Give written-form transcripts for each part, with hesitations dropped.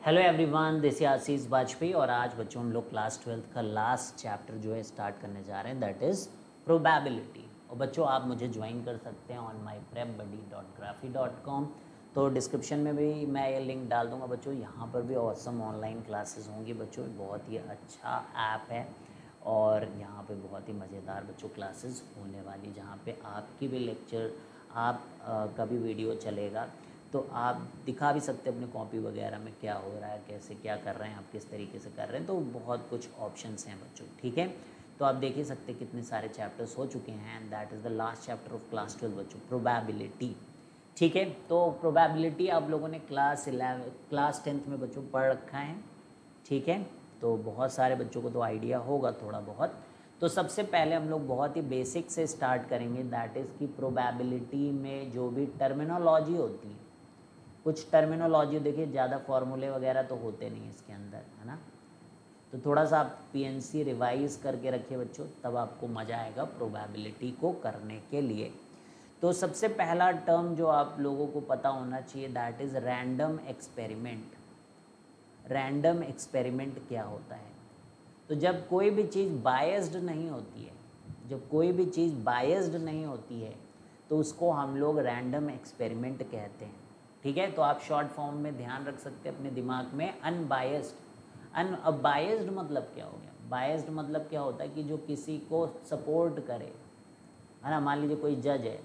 Hello everyone, this is आशीष वाजपेयी और आज बच्चों हम लोग क्लास 12th का लास्ट चैप्टर जो है स्टार्ट करने जा रहे हैं, दैट इज़ प्रोबेबिलिटी। और बच्चों आप मुझे ज्वाइन कर सकते हैं ऑन myprepbuddy.graphy.com। तो डिस्क्रिप्शन में भी मैं ये लिंक डाल दूंगा बच्चों। यहाँ पर भी ऑसम ऑनलाइन क्लासेस होंगी बच्चों, बहुत ही अच्छा ऐप है और यहाँ पे बहुत ही मज़ेदार बच्चों क्लासेस होने वाली, जहाँ पे आपकी भी लेक्चर का भी वीडियो चलेगा। तो आप दिखा भी सकते हैं अपने कॉपी वगैरह में क्या हो रहा है, कैसे क्या कर रहे हैं, आप किस तरीके से कर रहे हैं। तो बहुत कुछ ऑप्शंस हैं बच्चों, ठीक है। तो आप देख ही सकते हैं कितने सारे चैप्टर्स हो चुके हैं and that is the last chapter of class 12 बच्चों, प्रोबेबिलिटी, ठीक है। तो प्रोबेबिलिटी आप लोगों ने क्लास 10th में बच्चों पढ़ रखा है, ठीक है। तो बहुत सारे बच्चों को तो आइडिया होगा थोड़ा बहुत। तो सबसे पहले हम लोग बहुत ही बेसिक से स्टार्ट करेंगे, दैट इज़ कि प्रोबेबिलिटी में जो भी टर्मिनोलॉजी होती है, कुछ टर्मिनोलॉजी देखिए, ज़्यादा फार्मूले वगैरह तो होते नहीं इसके अंदर, है ना। तो थोड़ा सा आप पीएनसी रिवाइज करके रखिए बच्चों, तब आपको मज़ा आएगा प्रोबेबिलिटी को करने के लिए। तो सबसे पहला टर्म जो आप लोगों को पता होना चाहिए, that is random experiment. Random experiment क्या होता है? तो जब कोई भी चीज़ बायस्ड नहीं होती है, जब कोई भी चीज़ बायस्ड नहीं होती है तो उसको हम लोग रैंडम एक्सपेरिमेंट कहते हैं, ठीक है। तो आप शॉर्ट फॉर्म में ध्यान रख सकते हैं अपने दिमाग में, अनबायस्ड। अब बायस्ड मतलब क्या हो गया? बायस्ड मतलब क्या होता है कि जो किसी को सपोर्ट करे, है ना। मान लीजिए कोई जज है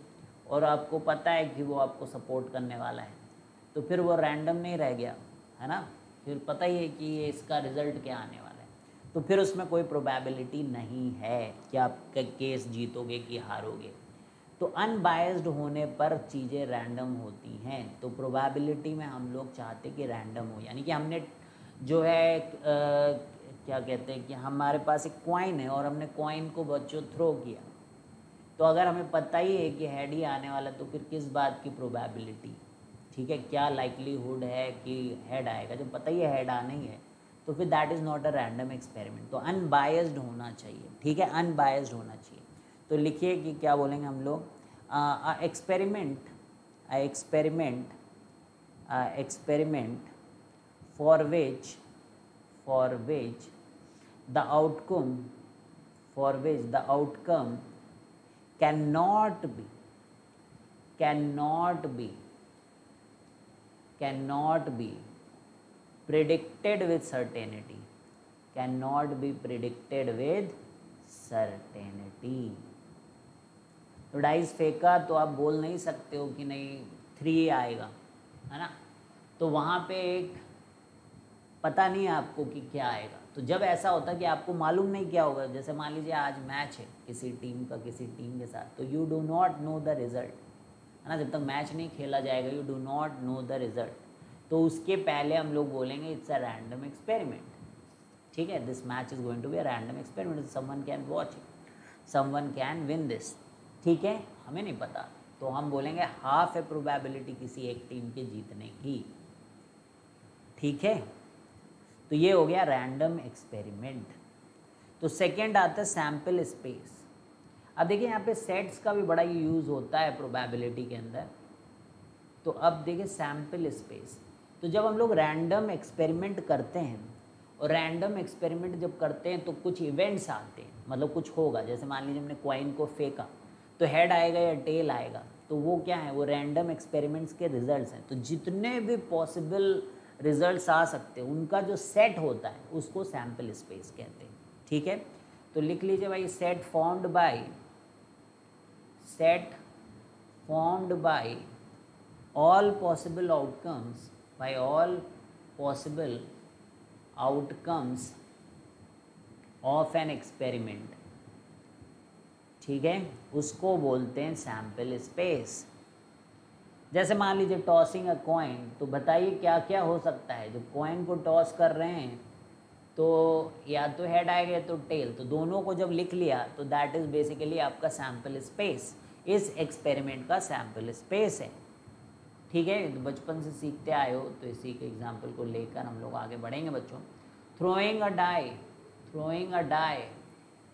और आपको पता है कि वो आपको सपोर्ट करने वाला है, तो फिर वो रैंडम नहीं रह गया, है ना। फिर पता ही है कि ये इसका रिज़ल्ट क्या आने वाला है, तो फिर उसमें कोई प्रोबेबिलिटी नहीं है कि आप केस जीतोगे कि हारोगे। तो अनबायस्ड होने पर चीज़ें रैंडम होती हैं। तो प्रोबेबिलिटी में हम लोग चाहते कि रैंडम हो, यानी कि हमने जो है क्या कहते हैं कि हमारे पास एक कॉइन है और हमने कॉइन को बच्चों थ्रो किया, तो अगर हमें पता ही है कि हेड ही आने वाला, तो फिर किस बात की प्रोबेबिलिटी, ठीक है, क्या लाइकलीहुड है कि हेड आएगा? जब पता ही है हेड आना ही है, तो फिर that is not a random experiment. तो अनबायस्ड होना चाहिए, ठीक है, अनबायस्ड होना चाहिए। तो लिखिए कि क्या बोलेंगे हम लोग, experiment for which the outcome cannot be predicted with certainty, तो डाइस फेंका तो आप बोल नहीं सकते हो कि नहीं 3 आएगा, है ना। तो वहाँ पे एक पता नहीं है आपको कि क्या आएगा। तो जब ऐसा होता है कि आपको मालूम नहीं क्या होगा, जैसे मान लीजिए आज मैच है किसी टीम का किसी टीम के साथ, तो you do not know the result, है ना। जब तक मैच नहीं खेला जाएगा, you do not know the result, तो उसके पहले हम लोग बोलेंगे इट्स अ रैंडम एक्सपेरिमेंट, ठीक है। This match is going to be a random experiment, someone can watch it, someone can win this, ठीक है। हमें नहीं पता, तो हम बोलेंगे हाफ ए प्रोबेबिलिटी किसी एक टीम के जीतने की, ठीक है। तो ये हो गया रैंडम एक्सपेरिमेंट। तो सेकेंड आता है सैम्पल स्पेस। अब देखिए यहाँ पे सेट्स का भी बड़ा यूज़ होता है प्रोबेबिलिटी के अंदर। तो अब देखिए सैम्पल स्पेस, तो जब हम लोग रैंडम एक्सपेरिमेंट करते हैं, और रैंडम एक्सपेरिमेंट जब करते हैं तो कुछ इवेंट्स आते हैं, मतलब कुछ होगा। जैसे मान लीजिए हमने कॉइन को फेंका, तो हेड आएगा या टेल आएगा, तो वो क्या है, वो रैंडम एक्सपेरिमेंट्स के रिजल्ट्स हैं। तो जितने भी पॉसिबल रिजल्ट्स आ सकते हैं उनका जो सेट होता है उसको सैम्पल स्पेस कहते हैं, ठीक है। तो लिख लीजिए भाई, set formed by all possible outcomes of an experiment, ठीक है, उसको बोलते हैं सैम्पल स्पेस। जैसे मान लीजिए टॉसिंग अ कॉइन, तो बताइए क्या क्या हो सकता है। जब कॉइन को टॉस कर रहे हैं तो या तो हेड आएगा या तो टेल, तो दोनों को जब लिख लिया तो दैट इज़ बेसिकली आपका सैम्पल स्पेस, इस एक्सपेरिमेंट का सैम्पल स्पेस है, ठीक है। तो बचपन से सीखते आए हो, तो इसी के एग्जाम्पल को लेकर हम लोग आगे बढ़ेंगे बच्चों। थ्रोइंग अ डाई,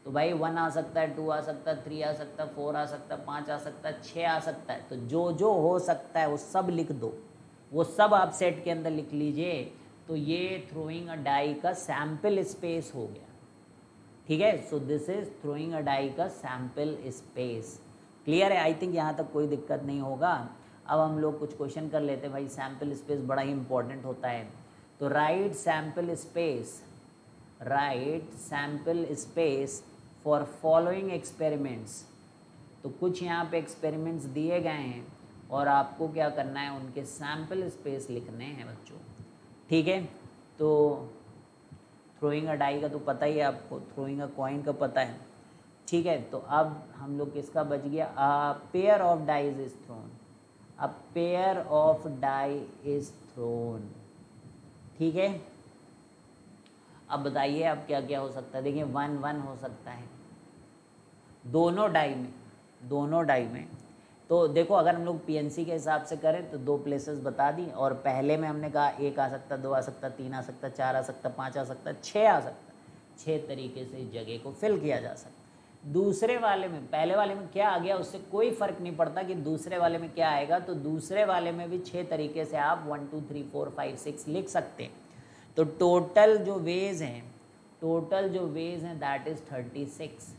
तो भाई 1 आ सकता है, 2 आ सकता है, 3 आ सकता है, 4 आ सकता है, 5 आ सकता है, 6 आ सकता है। तो जो जो हो सकता है वो सब लिख दो, वो सब आप सेट के अंदर लिख लीजिए। तो ये थ्रोइंग अ डाई का सैम्पल स्पेस हो गया, ठीक है। So this is throwing a die का सैम्पल स्पेस। क्लियर है? आई थिंक यहाँ तक कोई दिक्कत नहीं होगा। अब हम लोग कुछ क्वेश्चन कर लेते हैं भाई, सैम्पल स्पेस बड़ा ही इंपॉर्टेंट होता है। तो right sample space, right sample space for following experiments. तो कुछ यहाँ पे एक्सपेरिमेंट्स दिए गए हैं और आपको क्या करना है, उनके सैम्पल स्पेस लिखने हैं बच्चों, ठीक है। तो थ्रोइंग अ डाई का तो पता ही है आपको, थ्रोइंग अ कॉइन का पता है, ठीक है। तो अब हम लोग किसका बच गया, a pair of dice is thrown, a pair of die is thrown, ठीक है। अब बताइए अब क्या क्या हो सकता है। देखिए 1-1 हो सकता है दोनों डाई में, दोनों डाई में। तो देखो अगर हम लोग पीएनसी के हिसाब से करें तो 2 प्लेसेस बता दी, और पहले में हमने कहा 1 आ सकता, 2 आ सकता, 3 आ सकता, 4 आ सकता, 5 आ सकता, 6 आ सकता। 6 तरीके से इस जगह को फिल किया जा सकता। दूसरे वाले में, पहले वाले में क्या आ गया उससे कोई फ़र्क नहीं पड़ता कि दूसरे वाले में क्या आएगा। तो दूसरे वाले में भी 6 तरीके से आप 1 2 3 4 5 6 लिख सकते हैं। तो टोटल जो वेज हैं, टोटल जो वेज हैं दैट इज़ 36।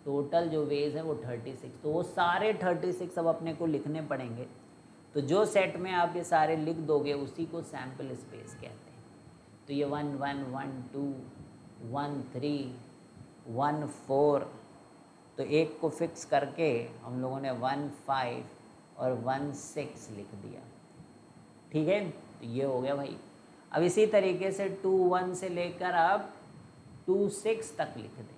टोटल जो वेज है वो 36। तो वो सारे 36 अब अपने को लिखने पड़ेंगे। तो जो सेट में आप ये सारे लिख दोगे उसी को सैम्पल स्पेस कहते हैं। तो ये 1 1 1 2 1 3 1 4, तो एक को फिक्स करके हम लोगों ने 1 5 और 1 6 लिख दिया, ठीक है। तो ये हो गया भाई। अब इसी तरीके से 2 1 से लेकर आप 2 6 तक लिख दें,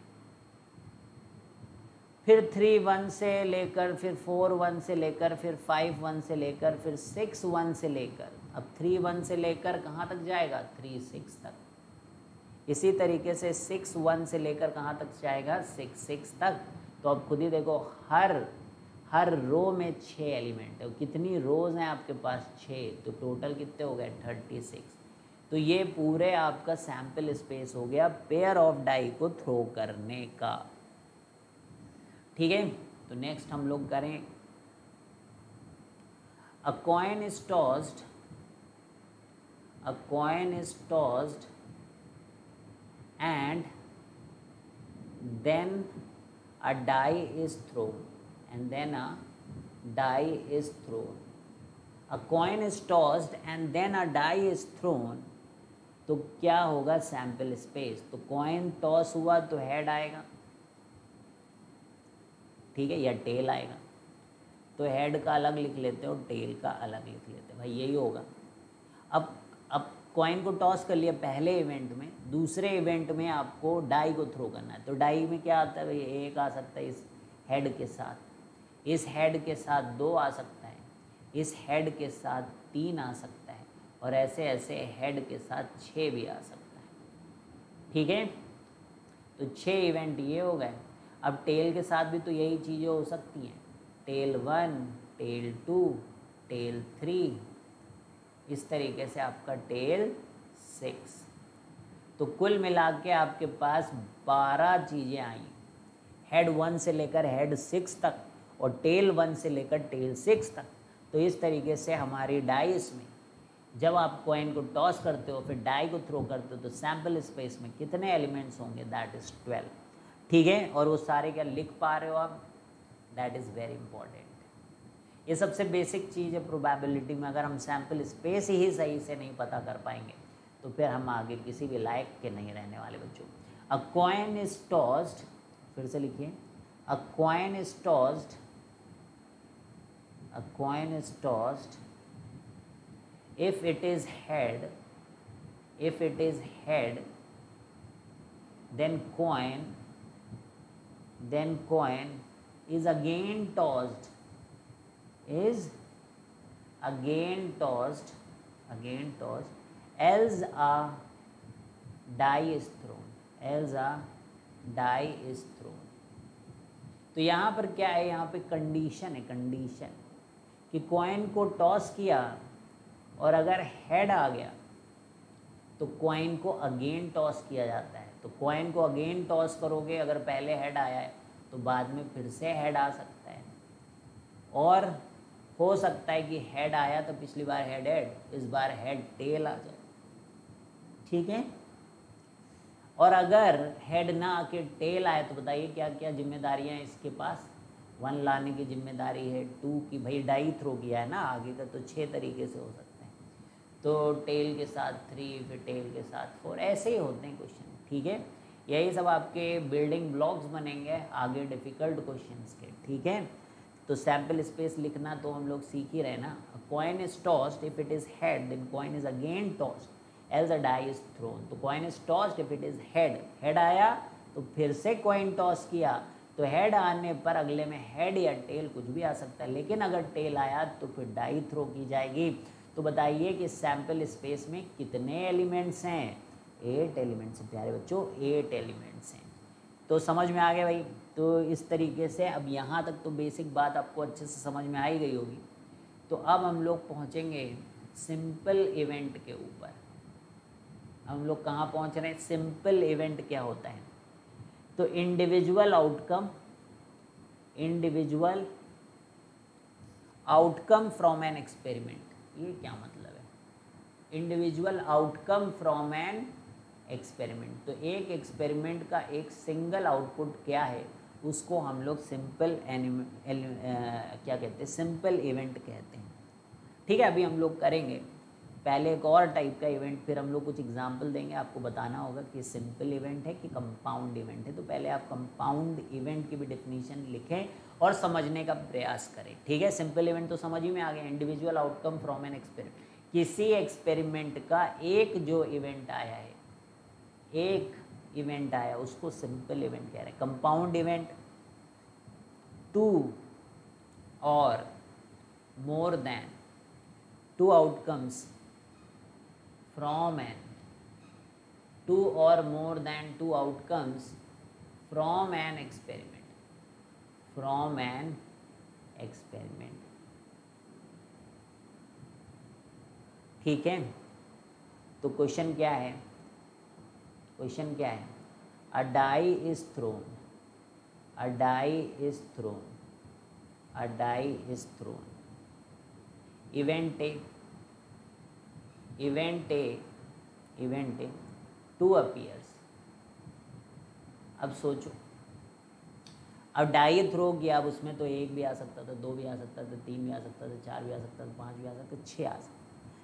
फिर 3 1 से लेकर, फिर 4 1 से लेकर, फिर 5 1 से लेकर, फिर 6 1 से लेकर, अब 3 1 से लेकर कहाँ तक जाएगा, 3 6 तक। इसी तरीके से 6 1 से लेकर कहाँ तक जाएगा, 6 6 तक। तो अब खुद ही देखो हर रो में 6 एलिमेंट है। कितनी रोज हैं आपके पास, 6। तो टोटल कितने हो गए, 36। तो ये पूरे आपका सैम्पल स्पेस हो गया पेयर ऑफ डाई को थ्रो करने का, ठीक है। तो नेक्स्ट हम लोग करें, a coin is tossed, a coin is tossed and then a die is thrown, and then a die is thrown. A coin is tossed and then a die is thrown. तो क्या होगा, sample space. तो coin toss हुआ तो head आएगा, ठीक है, या टेल आएगा। तो हेड का अलग लिख लेते हो, टेल का अलग लिख लेते हो, भाई यही होगा। अब कॉइन को टॉस कर लिया पहले इवेंट में, दूसरे इवेंट में आपको डाई को थ्रो करना है। तो डाई में क्या आता है भाई, 1 आ सकता है इस हेड के साथ, इस हेड के साथ 2 आ सकता है, इस हेड के साथ 3 आ सकता है, और ऐसे ऐसे हेड के साथ 6 भी आ सकता है, ठीक है। तो 6 इवेंट ये हो गए। अब टेल के साथ भी तो यही चीज़ें हो सकती हैं, टेल 1 टेल 2 टेल 3, इस तरीके से आपका टेल 6। तो कुल मिला के आपके पास 12 चीज़ें आई, हेड 1 से लेकर हेड 6 तक और टेल 1 से लेकर टेल 6 तक। तो इस तरीके से हमारी डाइस में जब आप कॉइन को टॉस करते हो फिर डाई को थ्रो करते हो तो सैम्पल स्पेस में कितने एलिमेंट्स होंगे, दैट इज़ 12, ठीक है। और वो सारे क्या लिख पा रहे हो आप, दैट इज़ वेरी इंपॉर्टेंट। ये सबसे बेसिक चीज़ है प्रोबेबिलिटी में। अगर हम सैम्पल स्पेस ही सही से नहीं पता कर पाएंगे तो फिर हम आगे किसी भी लायक के नहीं रहने वाले बच्चों। अ कॉइन इज टॉस्ड, फिर से लिखिए, अ coin is tossed, a coin is tossed if it is head, if it is head, then coin is again tossed, is again tossed, else a die is thrown, else a die is thrown। तो यहाँ पर क्या है, यहाँ पे condition है, condition कि coin को टॉस किया और अगर हेड आ गया तो कॉइन को अगेन टॉस किया जाता है। तो कॉइन को अगेन टॉस करोगे, अगर पहले हेड आया है तो बाद में फिर से हेड आ सकता है, और हो सकता है कि हेड आया तो पिछली बार हेड, इस बार हेड टेल आ जाए। ठीक है। और अगर हेड ना आके टेल आए तो बताइए क्या क्या जिम्मेदारियां हैं इसके पास। 1 लाने की जिम्मेदारी है, 2 की भाई डाई थ्रो किया है ना आगे का, तो 6 तरीके से हो सकते हैं, तो टेल के साथ 3, फिर टेल के साथ 4, ऐसे ही होते हैं क्वेश्चन। ठीक है, यही सब आपके बिल्डिंग ब्लॉक्स बनेंगे आगे डिफ़िकल्ट क्वेश्चंस के। ठीक है, तो सैम्पल स्पेस लिखना तो हम लोग सीख ही रहे ना। Coin is tossed if it is head then coin is again tossed else a die is thrown. तो coin is tossed if it is head, head आया तो फिर से कॉइन टॉस किया, तो हेड आने पर अगले में हेड या टेल कुछ भी आ सकता है, लेकिन अगर टेल आया तो फिर डाई थ्रो की जाएगी। तो बताइए कि सैम्पल स्पेस में कितने एलिमेंट्स हैं? 8 एलिमेंट्स हैं प्यारे बच्चों, 8 एलिमेंट्स हैं। तो समझ में आ गया भाई। तो इस तरीके से अब यहाँ तक तो बेसिक बात आपको अच्छे से समझ में आ ही गई होगी। तो अब हम लोग पहुँचेंगे सिंपल इवेंट के ऊपर। हम लोग कहाँ पहुँच रहे हैं? सिंपल इवेंट क्या होता है? तो individual outcome from an experiment, ये क्या मतलब है? Individual outcome from an experiment, तो एक एक्सपेरिमेंट का एक सिंगल आउटपुट क्या है उसको हम लोग सिंपल क्या कहते हैं? सिंपल इवेंट कहते हैं। ठीक है, अभी हम लोग करेंगे पहले एक और टाइप का इवेंट, फिर हम लोग कुछ एग्जाम्पल देंगे, आपको बताना होगा कि सिंपल इवेंट है कि कंपाउंड इवेंट है। तो पहले आप कंपाउंड इवेंट की भी डेफिनेशन लिखें और समझने का प्रयास करें। ठीक है, सिंपल इवेंट तो समझ ही में आ गया, individual outcome from an experiment, किसी एक्सपेरिमेंट का एक जो इवेंट आया है, एक इवेंट आया उसको सिंपल इवेंट कह रहे हैं। कंपाउंड इवेंट 2 और more than 2 outcomes from an 2 or more than 2 outcomes from an experiment, ठीक है। तो क्वेश्चन क्या है? a die is thrown, event A 2 appears। अब सोचो, अब डाई थ्रो किया, अब उसमें तो 1 भी आ सकता था, 2 भी आ सकता था, 3 भी आ सकता था, 4 भी आ सकता था, 5 भी आ सकता था, 6 आ सकता,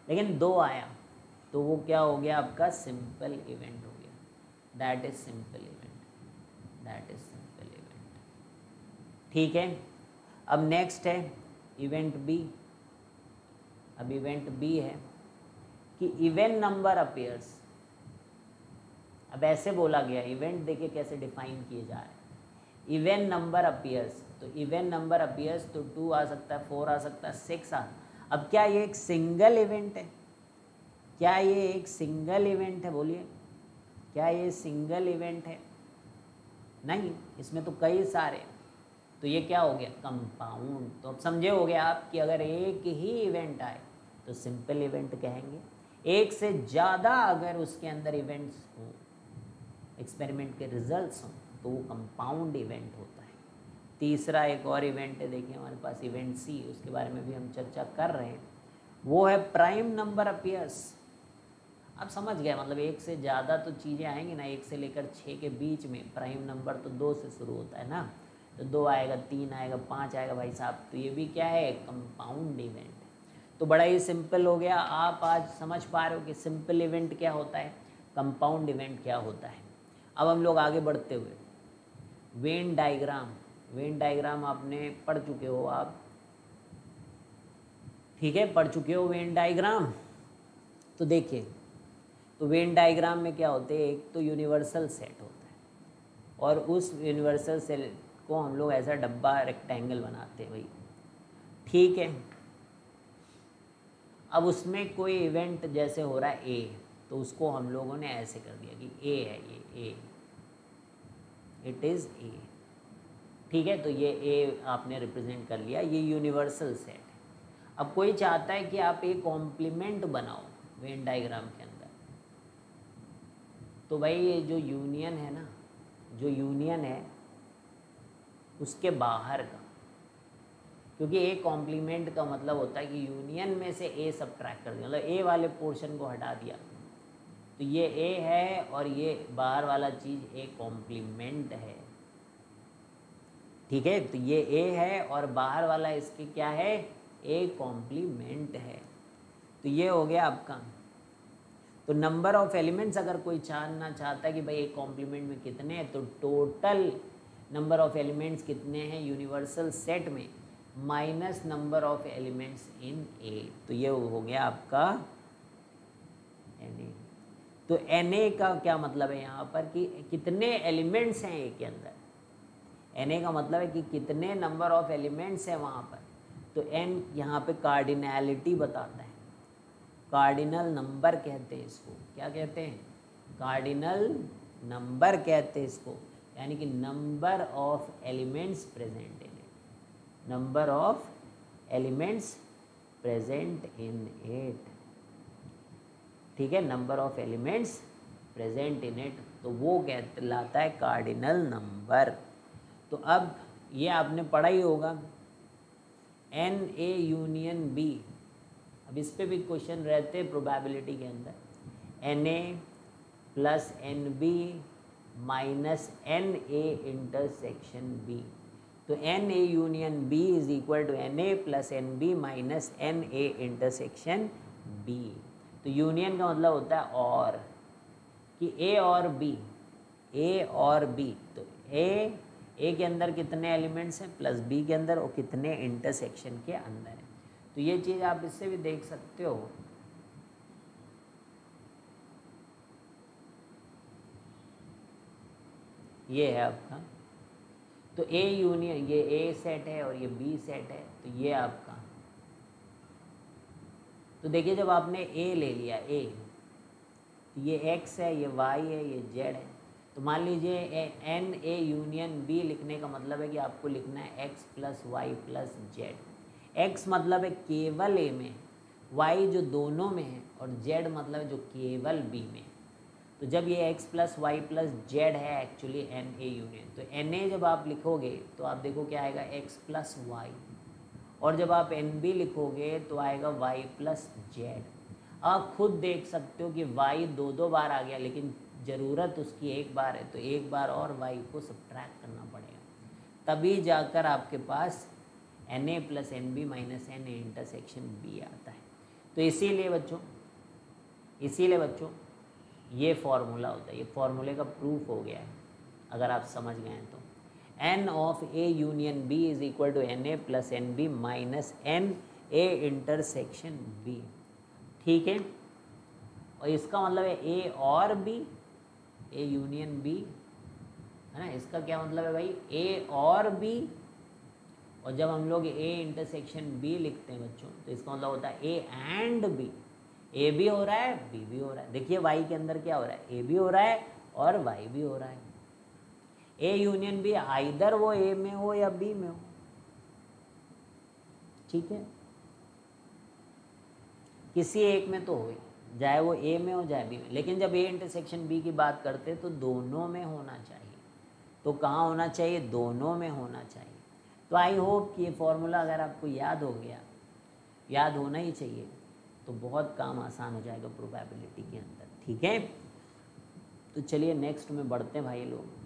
लेकिन 2 आया तो वो क्या हो गया? आपका सिंपल इवेंट हो गया। That is simple event. ठीक है, अब नेक्स्ट है इवेंट बी। अब इवेंट बी है कि इवन नंबर अपीयर्स। अब ऐसे बोला गया, इवेंट देखिए कैसे डिफाइन किए जा रहे हैं। इवन नंबर अपीयर्स, तो इवन नंबर अपीयर्स तो 2 आ सकता है, 4 आ सकता है, 6 आ। अब क्या ये एक सिंगल इवेंट है? क्या ये एक सिंगल इवेंट है? बोलिए, क्या ये सिंगल इवेंट है? नहीं, इसमें तो कई सारे। तो ये क्या हो गया? कंपाउंड। तो अब समझे हो गया आप कि अगर एक ही इवेंट आए तो सिंपल इवेंट कहेंगे, एक से ज़्यादा अगर उसके अंदर इवेंट्स हो, एक्सपेरिमेंट के रिजल्ट्स हों, तो वो कंपाउंड इवेंट होता है। तीसरा एक और इवेंट है, देखिए हमारे पास इवेंट सी, उसके बारे में भी हम चर्चा कर रहे हैं, वो है प्राइम नंबर अपीयर्स। आप समझ गए, मतलब एक से ज़्यादा तो चीज़ें आएंगी ना, 1 से लेकर 6 के बीच में। प्राइम नंबर तो 2 से शुरू होता है ना, तो 2 आएगा, 3 आएगा, 5 आएगा भाई साहब, तो ये भी क्या है? कंपाउंड इवेंट है। तो बड़ा ही सिंपल हो गया, आप आज समझ पा रहे हो कि सिंपल इवेंट क्या होता है, कंपाउंड इवेंट क्या होता है। अब हम लोग आगे बढ़ते हुए वेन डायग्राम आपने पढ़ चुके हो आप, ठीक है, पढ़ चुके हो वेन डायग्राम। तो देखिए, तो वेन डायग्राम में क्या होते हैं? एक तो यूनिवर्सल सेट होता है, और उस यूनिवर्सल सेट को हम लोग ऐसा डब्बा रेक्टेंगल बनाते हैं भाई, ठीक है। अब उसमें कोई इवेंट जैसे हो रहा है ए, तो उसको हम लोगों ने ऐसे कर दिया कि ए है, ये ए, इट इज़ ए, ठीक है। तो ये ए आपने रिप्रेजेंट कर लिया, ये यूनिवर्सल सेट है। अब कोई चाहता है कि आप एक कॉम्प्लीमेंट बनाओ वेन डायग्राम के अंदर, तो भाई ये जो यूनियन है ना, जो यूनियन है उसके बाहर का, क्योंकि ए कॉम्प्लीमेंट का मतलब होता है कि यूनियन में से ए सब्ट्रैक्ट कर दिया, मतलब ए वाले पोर्शन को हटा दिया, तो तो ये ए है और ये बाहर वाला चीज़ ए कॉम्प्लीमेंट है, ठीक है। तो ये ए है और बाहर वाला इसके क्या है, ए कॉम्प्लीमेंट है। तो ये हो गया आपका। तो नंबर ऑफ एलिमेंट्स अगर कोई जानना चाहता है कि भाई एक कॉम्प्लीमेंट में कितने हैं, तो टोटल नंबर ऑफ एलिमेंट्स कितने हैं यूनिवर्सल सेट में minus number of elements in A. तो ये हो गया आपका Na। तो Na का क्या मतलब है यहाँ पर कि कितने एलिमेंट्स हैं ए के अंदर। Na का मतलब है कि कितने नंबर ऑफ एलिमेंट्स हैं वहाँ पर। तो n यहाँ पे कार्डिनैलिटी बताता है, कार्डिनल नंबर कहते हैं इसको। क्या कहते हैं, कार्डिनल नंबर कहते हैं इसको, यानी कि number of elements present in it, number of elements present in it, ठीक है, number of elements present in it. तो वो कहलाता है कार्डिनल नंबर। तो अब ये आपने पढ़ा ही होगा Na यूनियन B। अब इस पे भी क्वेश्चन रहते हैं प्रोबेबिलिटी के अंदर, Na plus NB minus Na intersection B। तो Na union B is equal to Na plus NB minus Na intersection B। तो यूनियन का मतलब होता है और, कि A और B, A और B। तो A के अंदर कितने एलिमेंट्स हैं प्लस B के अंदर, और कितने इंटरसेक्शन के अंदर है। तो ये चीज़ आप इससे भी देख सकते हो। ये है आपका, तो A यूनियन, ये A सेट है और ये B सेट है। तो ये आपका, तो देखिए जब आपने A ले लिया A, तो ये X है, ये Y है, ये Z है। तो मान लीजिए Na यूनियन B लिखने का मतलब है कि आपको लिखना है X plus Y plus Z। X मतलब है केवल A में, Y जो दोनों में है, और Z मतलब है जो केवल B में। तो जब ये X plus Y plus Z है एक्चुअली Na यूनियन, तो Na जब आप लिखोगे तो आप देखो क्या आएगा, X प्लस वाई, और जब आप NB लिखोगे तो आएगा Y प्लस Z। आप खुद देख सकते हो कि Y दो बार आ गया, लेकिन ज़रूरत उसकी एक बार है, तो एक बार और Y को सब्ट्रैक्ट करना पड़ेगा, तभी जाकर आपके पास Na plus NB minus Na intersection B आता है। तो इसीलिए बच्चों ये फॉर्मूला होता है, ये फॉर्मूले का प्रूफ हो गया है अगर आप समझ गए हैं तो। N of A union B is equal to Na plus NB minus Na intersection B, ठीक है। और इसका मतलब है A और B, A यूनियन B है ना, इसका क्या मतलब है भाई, A और B। और जब हम लोग A इंटरसेक्शन B लिखते हैं बच्चों, तो इसका मतलब होता है A एंड B। A भी हो रहा है, B भी हो रहा है। देखिए Y के अंदर क्या हो रहा है, A भी हो रहा है और Y भी हो रहा है। A यूनियन B आइदर वो A में हो या B में हो, ठीक है, किसी एक में तो हो, चाहे वो A में हो चाहे B में। लेकिन जब A इंटरसेक्शन B की बात करते हैं तो दोनों में होना चाहिए। तो कहाँ होना चाहिए, दोनों में होना चाहिए। तो आई होप कि ये फॉर्मूला अगर आपको याद हो गया, याद होना ही चाहिए, तो बहुत काम आसान हो जाएगा प्रोबेबिलिटी के अंदर, ठीक है। तो चलिए नेक्स्ट में बढ़ते हैं भाई लोग।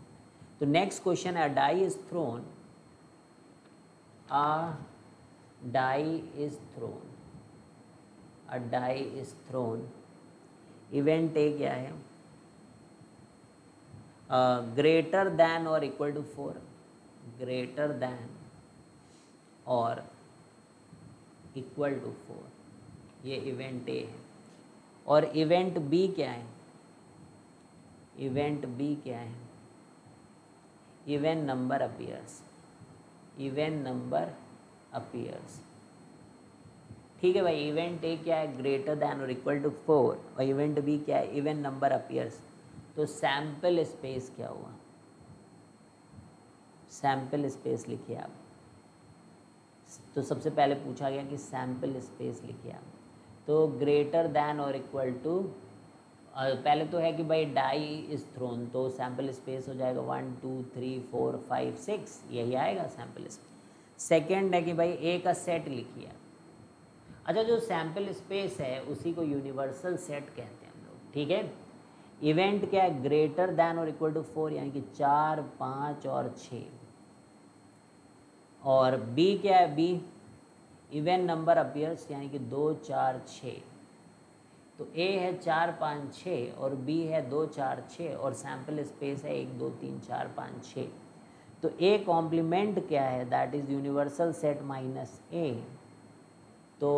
तो नेक्स्ट क्वेश्चन है, die is thrown, a die is thrown, a die is thrown. Event A क्या है, ग्रेटर दैन और इक्वल टू 4, ग्रेटर दैन और इक्वल टू 4, ये इवेंट ए है। और इवेंट बी क्या है, इवेंट बी क्या है, even number appears, even number appears, ठीक है भाई। इवेंट ए क्या है, ग्रेटर दैन और इक्वल टू 4, और इवेंट बी क्या है, इवन नंबर अपीयर्स। तो सैम्पल स्पेस क्या हुआ, सैम्पल स्पेस लिखिए आप। तो सबसे पहले पूछा गया कि सैम्पल स्पेस लिखिए आप। तो ग्रेटर दैन और इक्वल टू, पहले तो है कि भाई डाई इज थ्रोन, तो सैम्पल स्पेस हो जाएगा 1 2 3 4 5 6, यही आएगा सैम्पल स्पेस। सेकेंड है कि भाई ए का सेट लिखिए। अच्छा, जो सैम्पल स्पेस है उसी को यूनिवर्सल सेट कहते हैं हम लोग, ठीक है। इवेंट क्या है, ग्रेटर देन और इक्वल टू 4 यानी कि 4, 5 और 6। और बी क्या है, बी इवन नंबर अपीयर्स यानी कि 2, 4, 6। तो ए है 4, 5, 6 और बी है 2, 4, 6 और सैम्पल स्पेस है 1, 2, 3, 4, 5, 6। तो ए कॉम्प्लीमेंट क्या है, that is universal set minus A. तो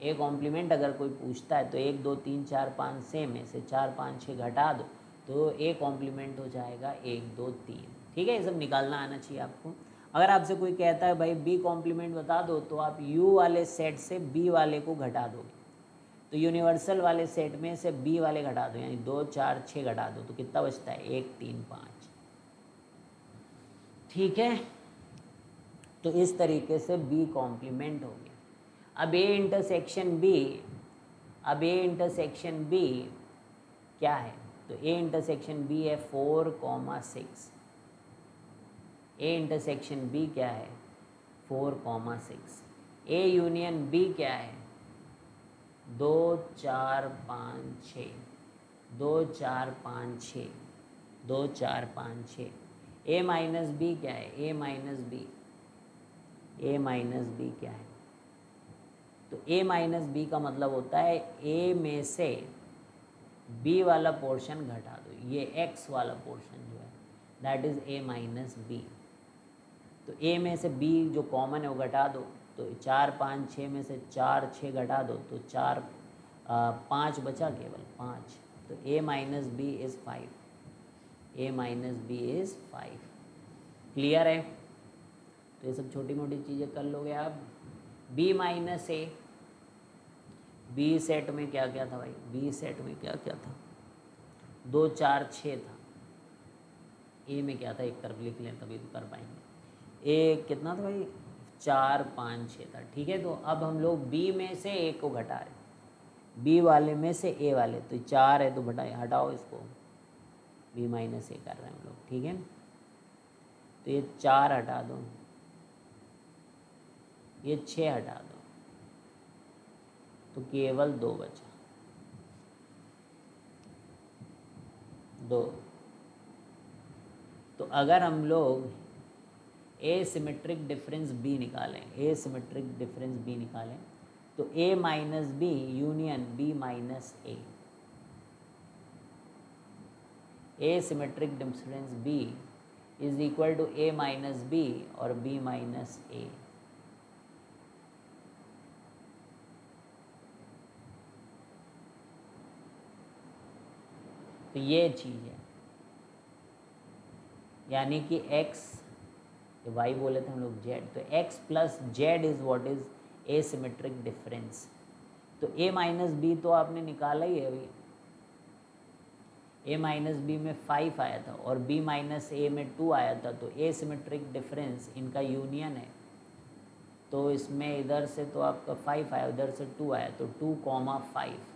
ए कॉम्प्लीमेंट अगर कोई पूछता है तो 1, 2, 3, 4, 5 से में से 4, 5, 6 घटा दो तो ए कॉम्प्लीमेंट हो जाएगा 1, 2, 3। ठीक है, ये सब निकालना आना चाहिए आपको। अगर आपसे कोई कहता है भाई बी कॉम्प्लीमेंट बता दो तो आप यू वाले सेट से बी वाले को घटा दोगे। तो यूनिवर्सल वाले सेट में से बी वाले घटा दो यानी 2, 4, 6 घटा दो तो कितना बचता है, 1, 3, 5। ठीक है, तो इस तरीके से बी कॉम्प्लीमेंट हो गया। अब ए इंटरसेक्शन बी, अब ए इंटरसेक्शन बी क्या है, तो ए इंटरसेक्शन बी है 4, 6। ए इंटरसेक्शन बी क्या है, 4, 6। ए यूनियन बी क्या है, 2, 4, 5, 6। 2, 4, 5, 6। 2, 4, 5, 6। ए माइनस बी क्या है, ए माइनस बी, ए माइनस बी क्या है, तो ए माइनस बी का मतलब होता है ए में से बी वाला पोर्शन घटा दो, ये एक्स वाला पोर्शन जो है that is A minus B. तो ए में से बी जो कॉमन है वो घटा दो, तो 4, 5, 6 में से 4, 6 घटा दो तो 4, 5 बचा केवल 5। तो A minus B is 5, A minus B is 5। Clear है, तो ये सब छोटी मोटी चीज़ें कर लोगे आप। बी माइनस ए, बी सेट में क्या क्या था भाई, बी सेट में क्या क्या था, 2, 4, 6 था। ए में क्या था, एक तरफ लिख लें तभी तो कर पाएंगे। ए कितना था भाई, 4, 5, 6 था। ठीक है, तो अब हम लोग बी में से ए को घटा रहे, बी वाले में से ए वाले, तो 4 है तो हटाओ इसको, बी माइनस ए कर रहे हैं हम लोग। ठीक है, तो ये 4 हटा दो, ये 6 हटा दो तो केवल 2 बचा, 2। तो अगर हम लोग ए सिमेट्रिक डिफरेंस बी निकालें, ए सिमेट्रिक डिफरेंस बी निकालें तो A minus B union B minus A symmetric difference B is equal to A minus B और बी माइनस ए। तो ये चीज़ है, यानी कि x, y बोले थे हम लोग z, तो x plus Z is what is asymmetric difference. तो a माइनस बी तो आपने निकाला ही है अभी, a माइनस बी में 5 आया था और b माइनस ए में 2 आया था, तो एसिमेट्रिक डिफरेंस इनका यूनियन है। तो इसमें इधर से तो आपका 5 आया, उधर से 2 आया, तो 2, 5।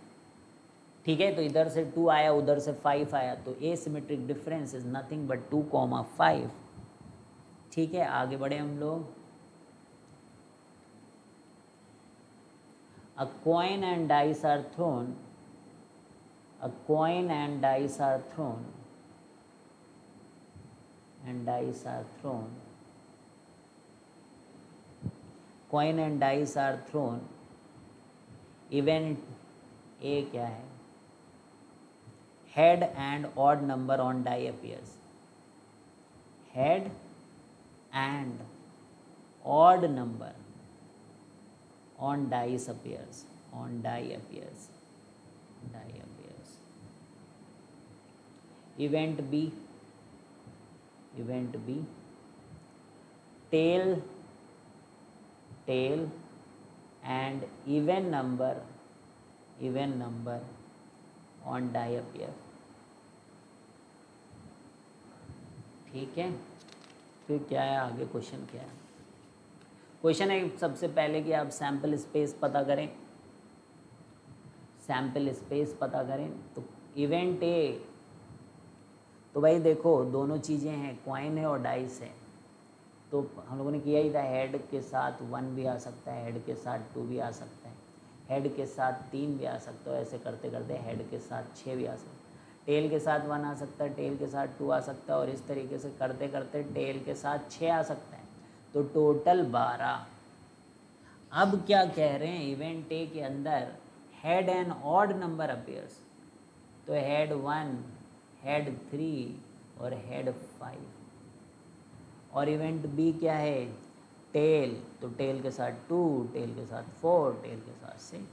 ठीक है, तो इधर से 2 आया, उधर से 5 आया, तो asymmetric difference is nothing but 2, 5। ठीक है, आगे बढ़े हम लोग। A coin and dice are thrown, a coin and dice are thrown, and dice are thrown, coin and dice are thrown, event A क्या है, head and odd number on die appears, head and odd number on dice appears, on die appears, die appears. Event B, event B, tail, tail and even number on die appear. ठीक है, फिर क्या है आगे, question क्या है, question है सबसे पहले कि आप सैम्पल स्पेस पता करें, सैम्पल स्पेस पता करें। तो इवेंट ए, तो भाई देखो दोनों चीज़ें हैं, कॉइन है और डाइस है, तो हम लोगों ने किया ही था, हेड के साथ 1 भी आ सकता है, हेड के साथ 2 भी आ सकता है, हेड के साथ 3 भी आ सकता है, ऐसे करते करते हेड के साथ 6 भी आ सकता है। टेल के साथ 1 आ सकता है, टेल के साथ 2 आ सकता है, और इस तरीके से करते करते टेल के साथ 6 आ सकता है, तो टोटल 12। अब क्या कह रहे हैं, इवेंट ए के अंदर head and odd number appears, तो हेड 1, हेड 3 और हेड 5। और इवेंट बी क्या है, टेल, तो टेल के साथ 2, टेल के साथ 4, टेल के साथ 6।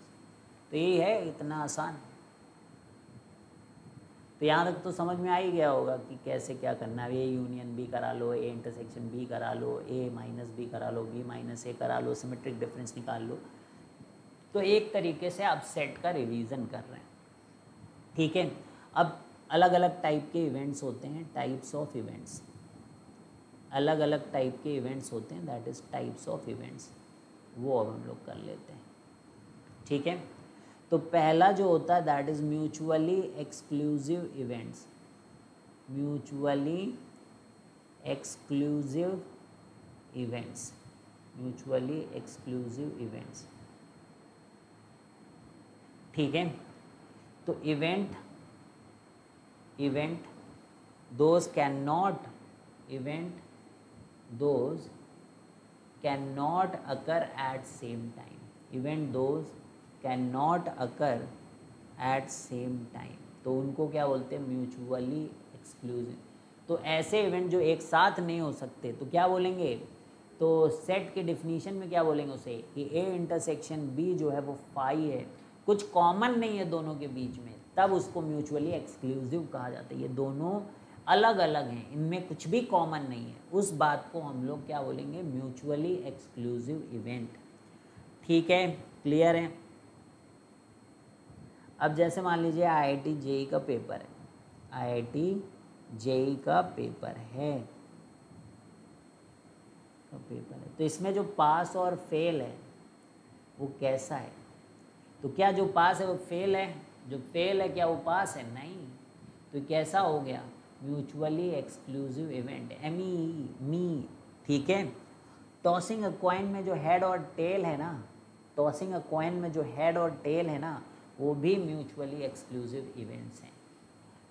तो ये है, इतना आसान। तो यहाँ तक तो समझ में आ ही गया होगा कि कैसे क्या करना है। ए यूनियन बी करा लो, ए इंटरसेक्शन बी करा लो, ए माइनस बी करा लो, बी माइनस ए करा लो, सिमेट्रिक डिफरेंस निकाल लो। तो एक तरीके से आप सेट का रिवीजन कर रहे हैं, ठीक है। अब अलग अलग टाइप के इवेंट्स होते हैं, टाइप्स ऑफ इवेंट्स, अलग अलग टाइप के इवेंट्स होते हैं, that is types of events, वो अब हम लोग कर लेते हैं, ठीक है। तो पहला जो होता है that is mutually exclusive events, mutually exclusive events, mutually exclusive events, ठीक है। तो event those can not, event those cannot occur at same time, event those cannot occur at same time, तो उनको क्या बोलते हैं, म्यूचुअली एक्सक्लूसिव। तो ऐसे इवेंट जो एक साथ नहीं हो सकते तो क्या बोलेंगे, तो सेट के डिफिनीशन में क्या बोलेंगे उसे, कि ए इंटरसेक्शन बी जो है वो फाई है, कुछ कॉमन नहीं है दोनों के बीच में, तब उसको म्यूचुअली एक्सक्लूसिव कहा जाता है। ये दोनों अलग अलग हैं, इनमें कुछ भी कॉमन नहीं है, उस बात को हम लोग क्या बोलेंगे, म्यूचुअली एक्सक्लूसिव इवेंट, ठीक है। क्लियर है। अब जैसे मान लीजिए आईआईटी जेई का पेपर है, आईआईटी जेई का पेपर है, तो इसमें जो पास और फेल है वो कैसा है, तो क्या जो पास है वो फेल है, जो फेल है क्या वो पास है, नहीं, तो कैसा हो गया, म्यूचुअली एक्सक्लूसिव इवेंट, मी, ठीक है। टॉसिंग अ कॉइन में जो हेड और टेल है ना, टॉसिंग अ कॉइन में जो हेड और टेल है ना, वो भी म्यूचुअली एक्सक्लूसिव इवेंट्स हैं,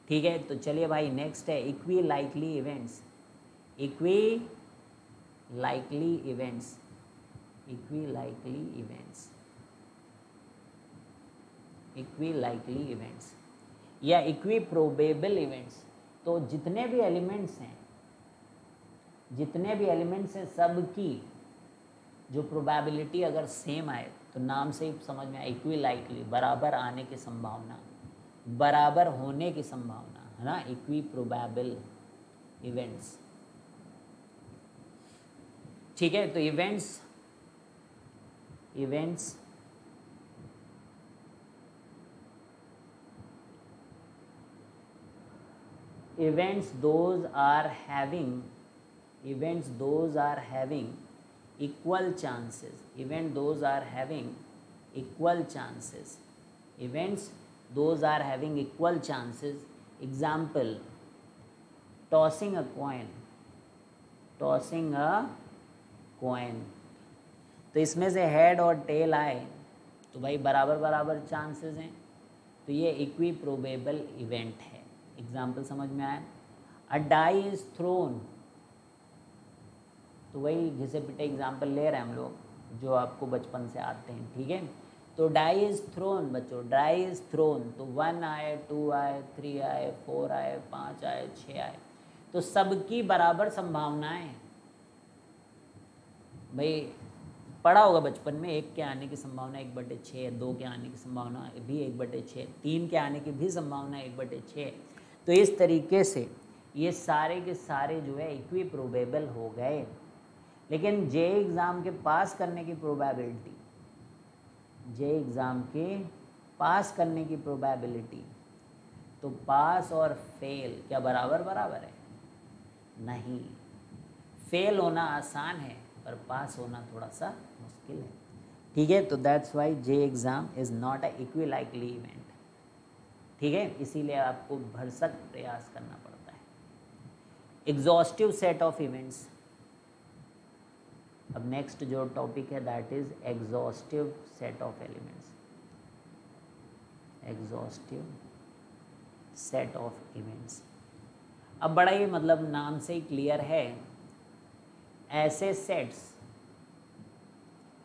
ठीक है। तो चलिए भाई नेक्स्ट है equi likely events, equi likely events, equi likely events, equi likely events या इक्वी प्रोबेबल इवेंट्स। तो जितने भी एलिमेंट्स हैं, जितने भी एलिमेंट्स हैं, सब की जो प्रोबेबिलिटी अगर सेम आए, तो नाम से ही समझ में आए, इक्वी लाइकली, बराबर आने की संभावना, बराबर होने की संभावना है ना, इक्वी प्रोबेबल इवेंट्स, ठीक है। तो events those are having equal chances, events those are having equal chances, example, tossing a coin, तो इसमें से हेड और टेल आए तो भाई बराबर बराबर चांसेस हैं, तो ये इक्वी प्रोबेबल इवेंट है। एग्जाम्पल समझ में आया। अ डाई इज थ्रोन, तो वही घिसे पिटे एग्जाम्पल ले रहे हैं हम लोग जो आपको बचपन से आते हैं, ठीक है। तो डाई इज थ्रोन बच्चों, डाई इज थ्रोन, तो 1 आए, 2 आए, 3 आए, 4 आए, 5 आए, 6 आए, तो सबकी बराबर संभावनाएं, भाई पढ़ा होगा बचपन में, 1 के आने की संभावना 1/6, 2 के आने की संभावना भी 1/6, 3 के आने की भी संभावना 1/6। तो इस तरीके से ये सारे के सारे जो है इक्वी प्रोबेबल हो गए। लेकिन जे एग्ज़ाम के पास करने की प्रोबेबिलिटी, जे एग्ज़ाम के पास करने की प्रोबेबिलिटी, तो पास और फेल क्या बराबर बराबर है? नहीं, फेल होना आसान है पर पास होना थोड़ा सा मुश्किल है, ठीक है। तो that's Y J exam is not a equi likely event, ठीक है। इसीलिए आपको भरसक प्रयास करना पड़ता है। एग्जॉस्टिव सेट ऑफ इवेंट्स, अब नेक्स्ट जो टॉपिक है that is exhaustive set of elements, exhaustive set of events. अब बड़ा ही मतलब नाम से ही क्लियर है, ऐसे सेट्स,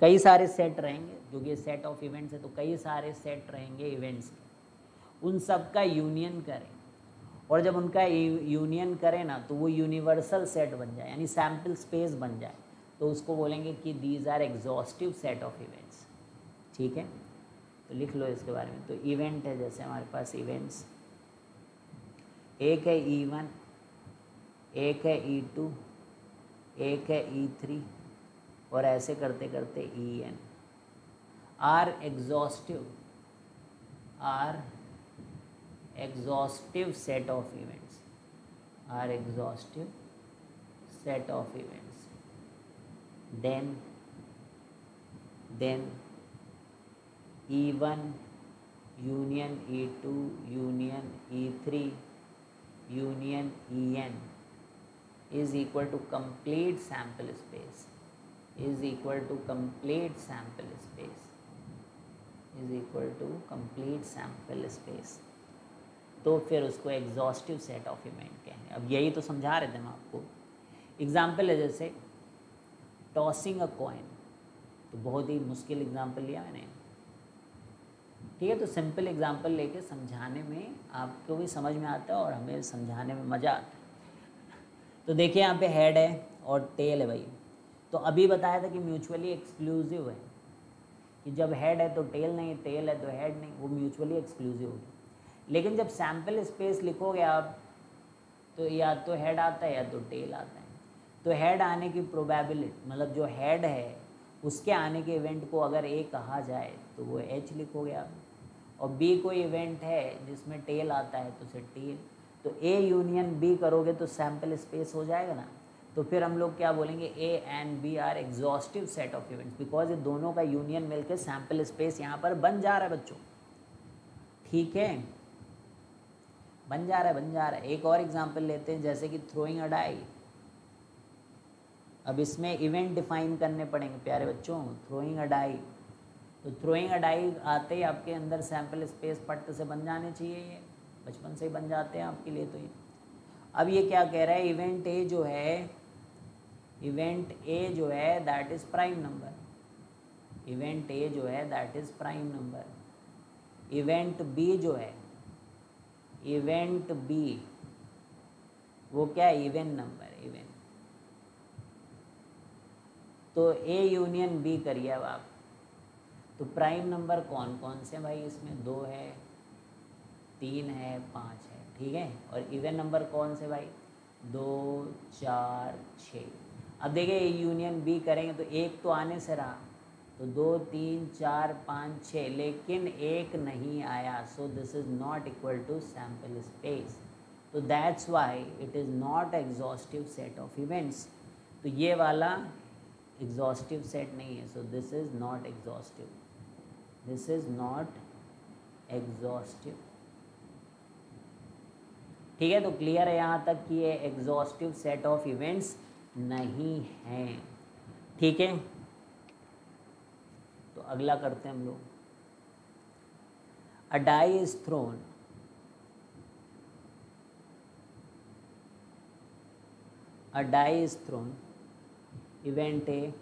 कई सारे सेट रहेंगे, क्योंकि सेट ऑफ इवेंट्स है तो कई सारे सेट रहेंगे इवेंट्स के, उन सब का यूनियन करें, और जब उनका यूनियन करें ना तो वो यूनिवर्सल सेट बन जाए, यानी सैम्पल स्पेस बन जाए, तो उसको बोलेंगे कि these are exhaustive set of events. ठीक है, तो लिख लो इसके बारे में। तो इवेंट है, जैसे हमारे पास इवेंट्स, एक है E1, एक है E2, एक है E3, और ऐसे करते करते En are exhaustive set of events, are exhaustive set of events. then E1 union E2 union E3 union En is equal to complete sample space, is equal to complete sample space, is equal to complete sample space। तो फिर उसको exhaustive set of event कहेंगे। अब यही तो समझा रहे थे हम आपको। एग्जाम्पल है जैसे टॉसिंग अ कॉइन, तो बहुत ही मुश्किल एग्जाम्पल लिया मैंने, ठीक है। तो सिंपल एग्जाम्पल लेके समझाने में आपको भी समझ में आता है और हमें समझाने में मज़ा आता है। तो देखिए यहाँ पे हेड है और टेल है भाई। तो अभी बताया था कि म्यूचुअली एक्सक्लूसिव है, कि जब हेड है तो टेल नहीं, टेल है तो हेड नहीं, वो म्यूचुअली एक्सक्लूसिव होगी। लेकिन जब सैम्पल स्पेस लिखोगे आप, तो या तो हेड आता है या तो टेल आता है। तो हेड आने की प्रोबेबिलिटी, मतलब जो हेड है उसके आने के इवेंट को अगर ए कहा जाए तो वो एच लिखोगे आप, और बी कोई इवेंट है जिसमें टेल आता है तो उसे टेल। तो ए यूनियन बी करोगे तो सैम्पल स्पेस हो जाएगा ना। तो फिर हम लोग क्या बोलेंगे, A and B are exhaustive set of events, because ये दोनों का यूनियन मिलकर सैम्पल स्पेस यहाँ पर बन जा रहा है बच्चों। ठीक है, बन जा रहा है। एक और एग्जाम्पल लेते हैं, जैसे कि थ्रोइंग अ डाई। अब इसमें इवेंट डिफाइन करने पड़ेंगे प्यारे बच्चों। थ्रोइंग अ डाई, तो थ्रोइंग अ डाई आते ही आपके अंदर सैम्पल स्पेस पट से बन जाने चाहिए, ये बचपन से ही बन जाते हैं आपके लिए। तो ये अब ये क्या कह रहा है, इवेंट ए जो है that is prime number, event A जो है that is prime number. Event B जो है, इवेंट बी वो क्या है, इवन नंबर, इवन। तो ए यूनियन बी करिए अब आप। तो प्राइम नंबर कौन कौन से भाई, इसमें 2 है, 3 है, 5 है, ठीक है। और इवन नंबर कौन से भाई, 2, 4, 6। अब देखिए यूनियन बी करेंगे तो एक तो आने से रहा, तो 2, 3, 4, 5, 6, लेकिन एक नहीं आया। So this is not equal to sample space. तो that's why it is not exhaustive set of events. तो ये वाला एग्जॉस्टिव सेट नहीं है। So this is not exhaustive, this is not exhaustive. ठीक है, तो क्लियर है यहाँ तक कि ये एग्जॉस्टिव सेट ऑफ इवेंट्स नहीं हैं। ठीक है, तो अगला करते हैं हम लोग। A die is thrown, a die is thrown, event A,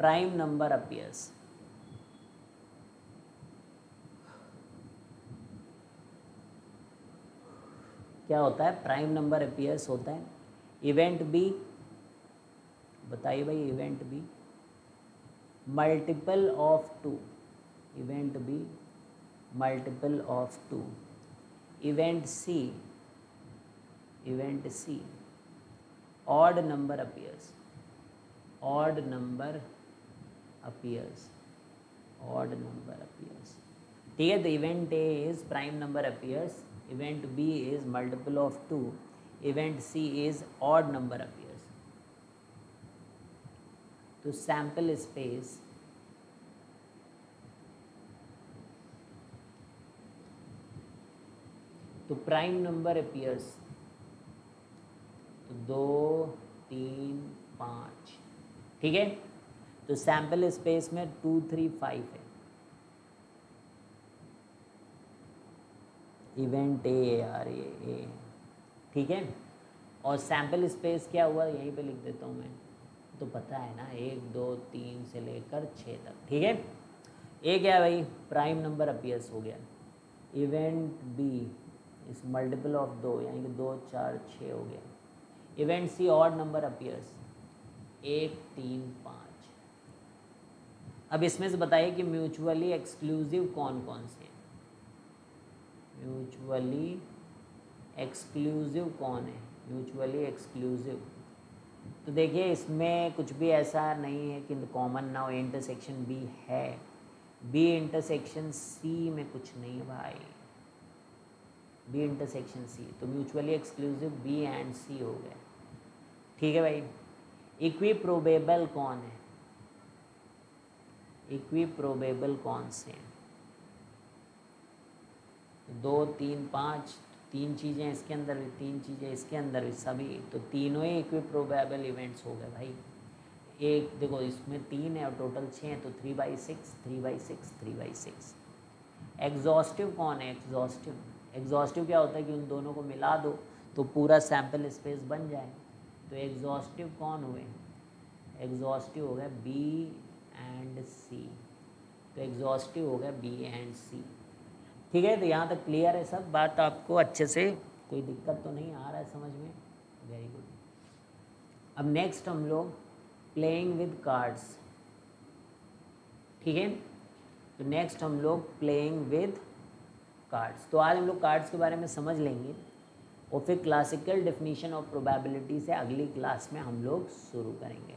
prime number appears. क्या होता है, प्राइम नंबर अपीयर्स होता है। इवेंट बी, बताइए भाई, event B multiple of 2, event B multiple of 2। Event C, event C odd number appears, odd number appears, odd number appears. ठीक है, तो event A is prime number appears, event B is multiple of 2, event C is odd number appears. तो sample space तो prime number appears तो 2, 3, 5, ठीक है। तो sample space में 2, 3, 5 है। इवेंट ए यार, ये ए, ठीक है। और सैम्पल स्पेस क्या हुआ, यहीं पे लिख देता हूँ मैं, तो पता है ना, 1 2 3 से लेकर 6 तक, ठीक है। ए क्या है भाई, प्राइम नंबर अपीयर्स हो गया। इवेंट बी इस मल्टीपल ऑफ 2, यानी कि 2 4 6 हो गया। Event C odd number appears 1 3 5। अब इसमें से बताइए कि म्यूचुअली एक्सक्लूसिव कौन कौन से हैं। म्यूचुअली एक्सक्लूसिव कौन है, म्यूचुअली एक्सक्लूसिव, तो देखिए इसमें कुछ भी ऐसा नहीं है कि कॉमन ना हो। इंटरसेक्शन बी है, बी इंटरसेक्शन सी में कुछ नहीं भाई, बी इंटरसेक्शन सी, तो म्यूचुअली एक्सक्लूसिव बी एंड सी हो गए, ठीक है भाई। इक्विप्रोबेबल कौन है, इक्विप्रोबेबल कौन से हैं, 2 3 5, 3 चीज़ें इसके अंदर भी, 3 चीज़ें इसके अंदर भी, सभी, तो तीनों ही इक्विप्रोबेबल इवेंट्स हो गए भाई। एक देखो इसमें 3 है और टोटल 6 हैं, तो 3/6 3/6 3/6। एग्जॉस्टिव कौन है, एग्जॉस्टिव, एग्जॉस्टिव क्या होता है कि उन दोनों को मिला दो तो पूरा सैम्पल स्पेस बन जाए। तो एग्जॉस्टिव कौन हुए, एग्जॉस्टिव हो गया बी एंड सी, तो एग्जॉस्टिव हो गया बी एंड सी, ठीक है। तो यहाँ तक क्लियर है सब बात, आपको अच्छे से, कोई दिक्कत तो नहीं आ रहा है समझ में, वेरी गुड। अब नेक्स्ट हम लोग प्लेइंग विद कार्ड्स, ठीक है। तो नेक्स्ट हम लोग प्लेइंग विद कार्ड्स, तो आज हम लोग कार्ड्स के बारे में समझ लेंगे और फिर क्लासिकल डेफिनेशन ऑफ प्रोबेबिलिटी से अगली क्लास में हम लोग शुरू करेंगे।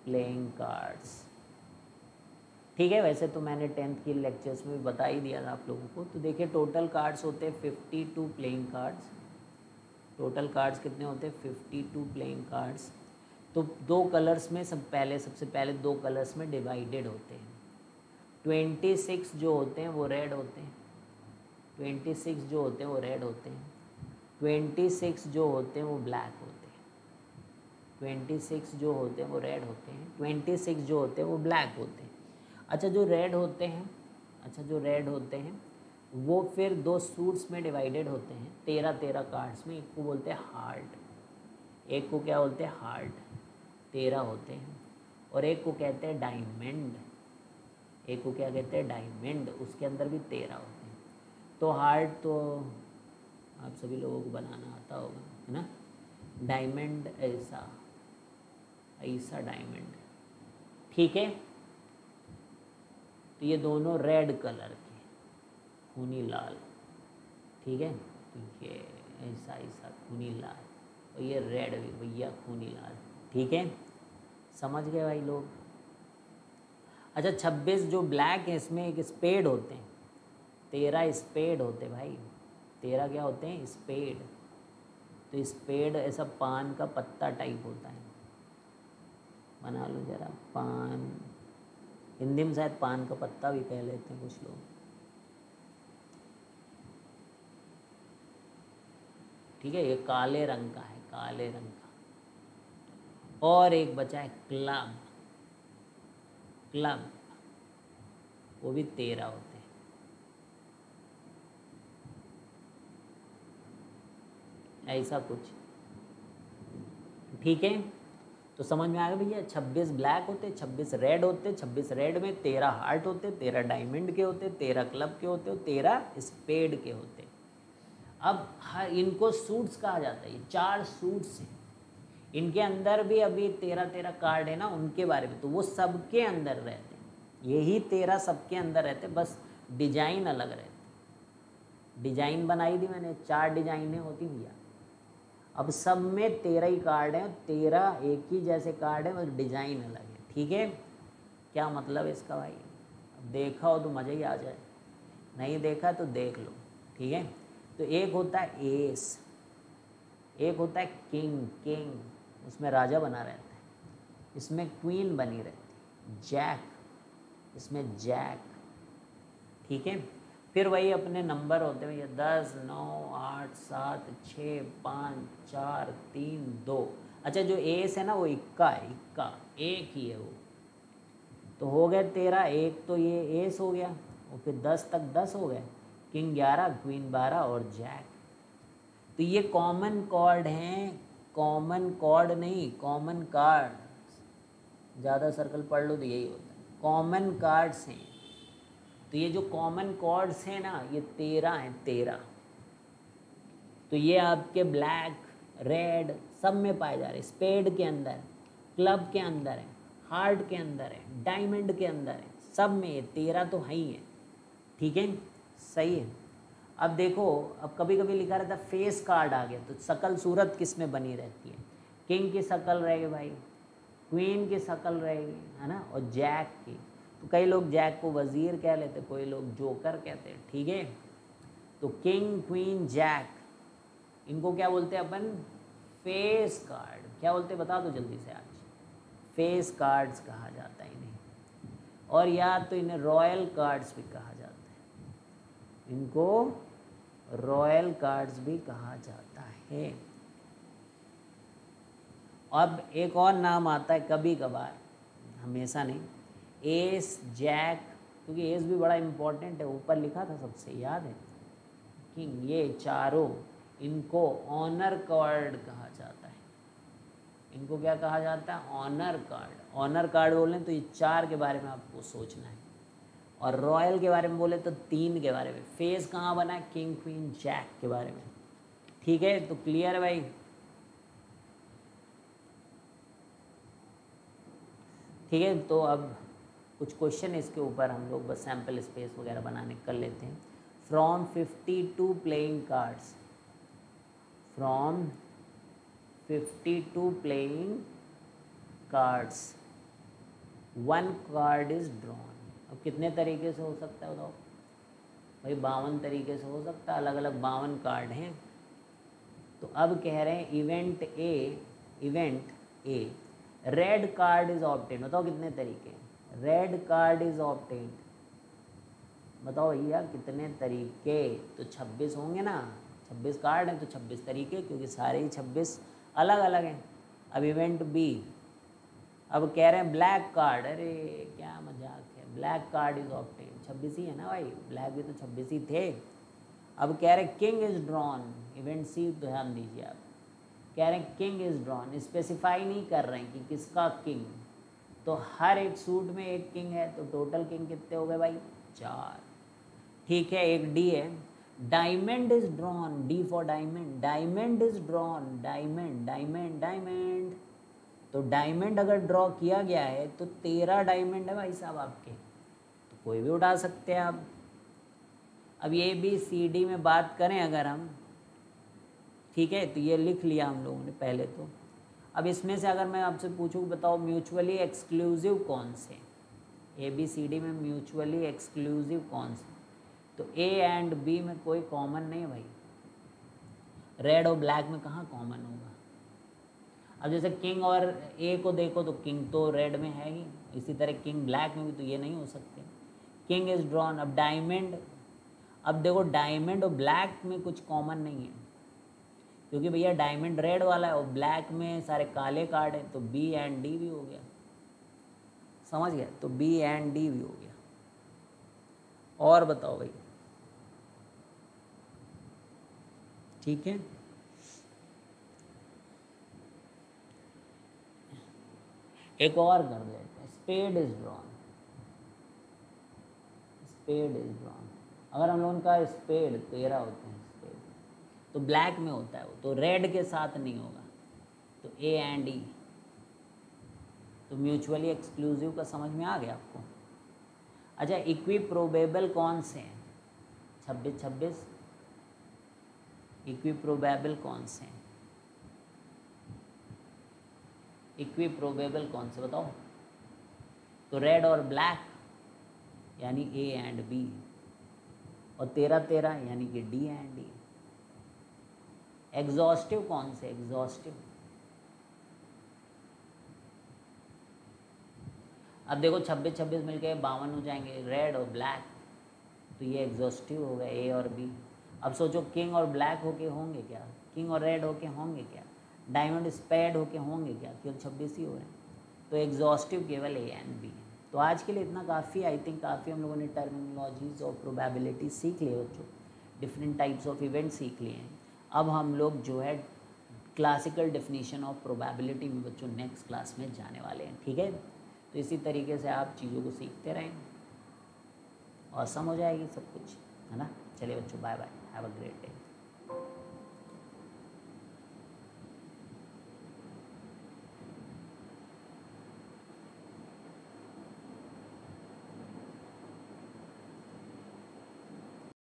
प्लेइंग कार्ड्स, ठीक है। वैसे तो मैंने 10th के लेक्चर्स में भी बता ही दिया था आप लोगों को। तो देखिए टोटल कार्ड्स होते हैं 52 प्लेइंग कार्ड्स, टोटल कार्ड्स कितने होते हैं 52 प्लेइंग कार्ड्स। तो 2 कलर्स में सबसे पहले 2 कलर्स में डिवाइडेड होते हैं। 26 जो होते हैं वो रेड होते हैं, 26 जो होते हैं वो रेड होते हैं, 26 जो होते हैं वो ब्लैक होते हैं, 26 जो होते हैं वो रेड होते हैं, 26 जो होते हैं वो ब्लैक होते हैं। अच्छा जो रेड होते हैं वो फिर 2 सूट्स में डिवाइडेड होते हैं, 13 कार्ड्स में। एक को बोलते हैं हार्ट, एक को क्या बोलते हैं हार्ट, 13 होते हैं, और एक को कहते हैं डायमंड, एक को क्या कहते हैं डायमंड, उसके अंदर भी 13 होते हैं। तो हार्ट तो आप सभी लोगों को बनाना आता होगा, है ना। डायमंड ऐसा डायमंड, ठीक है। तो ये दोनों रेड कलर के, खूनी लाल, ठीक है। तो ये ऐसा खूनी लाल, और ये रेड भी भैया खूनी लाल, ठीक है। समझ गए भाई लोग। अच्छा 26 जो ब्लैक है इसमें एक स्पेड होते हैं, 13 स्पेड होते भाई, 13 क्या होते हैं स्पेड। तो स्पेड ऐसा पान का पत्ता टाइप होता है, बना लो जरा, पान, हिंदी में शायद पान का पत्ता भी कह लेते हैं कुछ लोग, ठीक है। ये काले रंग का है, काले रंग का। और एक बचा है क्लब, क्लब वो भी 13 होते हैं, ऐसा कुछ, ठीक है। तो समझ में आ गया भैया। 26 ब्लैक होते, 26 रेड होते, 26 रेड में 13 हार्ट होते, 13 डायमंड के होते, 13 क्लब के होते, 13 स्पेड के होते। अब हर इनको सूट्स कहा जाता है, ये 4 सूट्स हैं, इनके अंदर भी अभी 13 कार्ड है ना, उनके बारे में, तो वो सबके अंदर रहते हैं, यही 13 सबके अंदर रहते हैं, बस डिजाइन अलग रहते। डिजाइन बनाई थी मैंने, 4 डिजाइनें होती भैया। अब सब में 13 ही कार्ड हैं, 13 एक ही जैसे कार्ड है, बस डिजाइन अलग है, ठीक है। क्या मतलब है इसका भाई, अब देखा हो तो मज़ा ही आ जाए, नहीं देखा तो देख लो, ठीक है। तो एक होता है एस, एक होता है किंग, किंग उसमें राजा बना रहता है, इसमें क्वीन बनी रहती है, जैक, इसमें जैक, ठीक है। फिर वही अपने नंबर होते हैं भैया, 10 9 8 7 6 5 4 3 2। अच्छा जो एस है ना वो इक्का है, इक्का एक ही है वो, तो हो गए 13, एक तो ये एस हो गया, और फिर 10 तक 10 हो गए, किंग 11, क्वीन 12 और जैक। तो ये कॉमन कॉर्ड हैं, कॉमन कॉर्ड नहीं, कॉमन कार्ड। ज़्यादा सर्कल पढ़ लो तो यही होता है, कॉमन कार्ड्स हैं। तो ये जो कॉमन कॉर्ड्स हैं ना, ये 13 हैं, 13। तो ये आपके ब्लैक, रेड सब में पाए जा रहे हैं। स्पेड के अंदर, क्लब के अंदर है, हार्ट के अंदर है, डायमंड के अंदर है, सब में ये 13 तो है ही है। ठीक है, सही है। अब देखो, अब कभी कभी लिखा रहता है फेस कार्ड आ गया, तो शकल सूरत किस में बनी रहती है? किंग की शकल रहेगी भाई, क्वीन की शकल रहेगी, है ना, और जैक की। तो कई लोग जैक को वजीर कह लेते, कोई लोग जोकर कहते हैं। ठीक है, तो किंग, क्वीन, जैक, इनको क्या बोलते हैं अपन? Face card. क्या बोलते हैं बता दो जल्दी से आज। फेस कार्ड्स कहा जाता है इन्हें, और या तो इन्हें रॉयल कार्ड्स भी कहा जाता है, इनको रॉयल कार्ड्स भी कहा जाता है। अब एक और नाम आता है कभी कभार, हमेशा नहीं, एस, जैक, क्योंकि एस भी बड़ा इम्पोर्टेंट है, ऊपर लिखा था सबसे, याद है? किंग, ये चारों, इनको ऑनर कार्ड कहा जाता है। इनको क्या कहा जाता है? Honour card. ऑनर कार्ड बोलें तो ये 4 के बारे में आपको सोचना है, और रॉयल के बारे में बोले तो 3 के बारे में। फेस कहाँ बना है? किंग, क्वीन, जैक के बारे में। ठीक है, तो क्लियर है भाई? ठीक है, तो अब कुछ क्वेश्चन इसके ऊपर हम लोग बस सैम्पल स्पेस वगैरह बनाने कर लेते हैं। From 52 playing cards, from 52 playing cards, 1 card is drawn. अब कितने तरीके से हो सकता है बताओ भाई? 52 तरीके से हो सकता है, अलग अलग 52 कार्ड हैं। तो अब कह रहे हैं event A, red card is obtain. बताओ कितने तरीके? रेड कार्ड इज ऑब्टेन, बताओ भैया कितने तरीके? तो 26 होंगे ना, 26 कार्ड हैं तो 26 तरीके, क्योंकि सारे ही 26 अलग अलग हैं। अब इवेंट बी, अब कह रहे हैं ब्लैक कार्ड, अरे क्या मजाक है, ब्लैक कार्ड इज ऑब्टेन, 26 ही है ना भाई, ब्लैक भी तो 26 ही थे। अब कह रहे हैं किंग इज ड्रॉन, इवेंट सी, ध्यान दीजिए आप, कह रहे हैं किंग इज ड्रॉन, स्पेसिफाई नहीं कर रहे हैं कि किसका किंग। तो हर एक सूट में एक किंग है, तो टोटल किंग कितने हो गए भाई? 4। ठीक है, एक डी है, diamond is drawn, D for diamond, diamond is drawn, diamond diamond diamond. तो डायमंड अगर ड्रॉ किया गया है तो 13 डायमंड है भाई साहब आपके, तो कोई भी उठा सकते हैं आप। अब ये बी सी डी में बात करें अगर हम, ठीक है, तो ये लिख लिया हम लोगों ने पहले तो। अब इसमें से अगर मैं आपसे पूछूं बताओ म्यूचुअली एक्सक्लूसिव कौन से? ए बी सी डी में म्यूचुअली एक्सक्लूसिव कौन से? तो ए एंड बी में कोई कॉमन नहीं है भाई। रेड और ब्लैक में कहाँ कॉमन होगा? अब जैसे किंग और ए को देखो तो किंग तो रेड में है ही, इसी तरह किंग ब्लैक में भी तो ये नहीं हो सकते। किंग इज ड्रॉन, अब डायमंड, अब देखो डायमंड और ब्लैक में कुछ कॉमन नहीं है, क्योंकि भैया डायमंड रेड वाला है और ब्लैक में सारे काले कार्ड हैं, तो बी एंड डी भी हो गया, समझ गया? तो बी एंड डी भी हो गया। और बताओ भाई, ठीक है। एक और कर लेते हैं, spade is drawn, spade is drawn. अगर हम लोगों का स्पेड 13 होते हैं स्पेड, तो ब्लैक में होता है वो, तो रेड के साथ नहीं होगा, तो ए एंड ई। तो म्यूचुअली एक्सक्लूसिव का समझ में आ गया आपको? अच्छा, इक्वी प्रोबेबल कौन से हैं? 26-26 इक्वी प्रोबेबल कौन से हैं? इक्वी प्रोबेबल कौन से बताओ? तो रेड और ब्लैक यानी ए एंड बी, और 13-13 यानी कि डी एंड डी। एग्जॉस्टिव कौन से? एग्जॉस्टिव, अब देखो 26-26 मिलके 52 हो जाएंगे, रेड और ब्लैक, तो ये एग्जॉस्टिव हो गया ए और बी। अब सोचो किंग और ब्लैक होके होंगे क्या? किंग और रेड होके होंगे क्या? डायमंड स्पेड होके होंगे क्या? केवल 26 ही हो रहे हैं, तो एग्जॉस्टिव केवल ए एंड बी है। तो आज के लिए इतना काफ़ी, आई थिंक काफ़ी हम लोगों ने टर्मिनोलॉजीज़ और प्रोबेबिलिटी सीख लिए बच्चों, डिफरेंट टाइप्स ऑफ इवेंट सीख लिए हैं। अब हम लोग जो है क्लासिकल डेफिनेशन ऑफ प्रोबेबिलिटी में बच्चों नेक्स्ट क्लास में जाने वाले हैं, ठीक है। तो इसी तरीके से आप चीज़ों को सीखते रहें, ऑसम हो जाएगी सब कुछ, है ना। चलिए बच्चों, bye bye, have a great day.